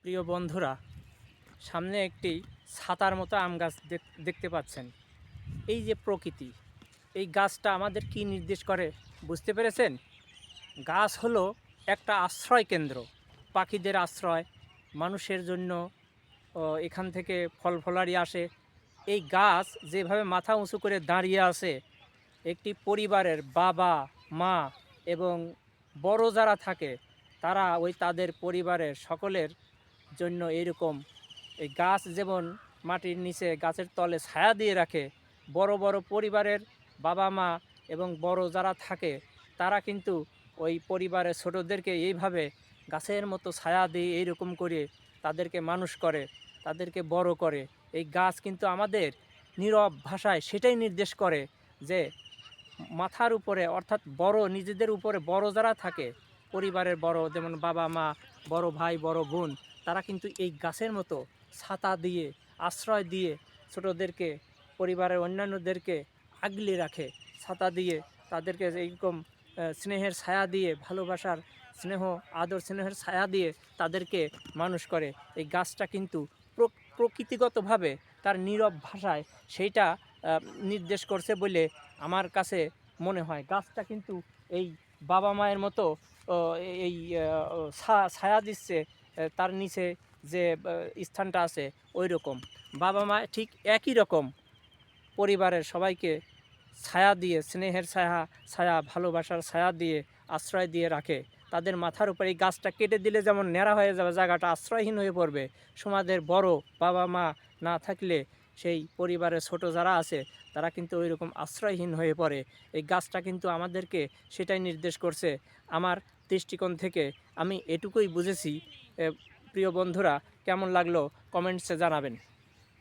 প্রিয় বন্ধুরা, সামনে একটি ছাতার মতো আম গাছ দেখতে পাচ্ছেন। এই যে প্রকৃতি, এই গাছটা আমাদের কি নির্দেশ করে বুঝতে পেরেছেন? গাছ হলো একটা আশ্রয় কেন্দ্র, পাখিদের আশ্রয়, মানুষের জন্য এখান থেকে ফল ফলারি আসে। এই গাছ যেভাবে মাথা উঁচু করে দাঁড়িয়ে আছে, একটি পরিবারের বাবা, মা এবং বড় যারা থাকে তারা তাদের পরিবারের সকলের জন্য এরকম এই গাছ যেমন মাটির নিচে গাছের তলে ছায়া দিয়ে রাখে, বড় বড় পরিবারের বাবা মা এবং বড় যারা থাকে তারা কিন্তু ওই পরিবারের ছোটোদেরকে এইভাবে গাছের মতো ছায়া দিয়ে এইরকম করে তাদেরকে মানুষ করে, তাদেরকে বড় করে। এই গাছ কিন্তু আমাদের নীরব ভাষায় সেটাই নির্দেশ করে যে মাথার উপরে অর্থাৎ বড় নিজেদের উপরে বড় যারা থাকে, পরিবারের বড় যেমন বাবা মা, বড় ভাই, বড় বোন, তারা কিন্তু এই গাছের মতো ছাতা দিয়ে, আশ্রয় দিয়ে ছোটোদেরকে, পরিবারের অন্যান্যদেরকে আগলে রাখে। ছাতা দিয়ে তাদেরকে এইরকম স্নেহের ছায়া দিয়ে, ভালোবাসার স্নেহ, আদর স্নেহের ছায়া দিয়ে তাদেরকে মানুষ করে। এই গাছটা কিন্তু প্রকৃতিগতভাবে তার নীরব ভাষায় সেইটা নির্দেশ করছে বলে আমার কাছে মনে হয়। গাছটা কিন্তু এই বাবা মায়ের মতো এই ছায়া দিচ্ছে, তার নিচে যে স্থানটা আছে ওই রকম। বাবা মা ঠিক একই রকম পরিবারের সবাইকে ছায়া দিয়ে, স্নেহের ছায়া ছায়া ভালোবাসার ছায়া দিয়ে, আশ্রয় দিয়ে রাখে। তাদের মাথার উপরে এই গাছটা কেটে দিলে যেমন ন্যাড়া হয়ে যাবে, জায়গাটা আশ্রয়হীন হয়ে পড়বে। সমাজের বড় বাবা মা না থাকলে সেই পরিবারের ছোট যারা আছে তারা কিন্তু ওই রকম আশ্রয়হীন হয়ে পড়ে। এই গাছটা কিন্তু আমাদেরকে সেটাই নির্দেশ করছে। আমার দৃষ্টিকোণ থেকে আমি এটুকুই বুঝেছি। প্রিয় বন্ধুরা, কেমন লাগলো কমেন্টসে জানাবেন।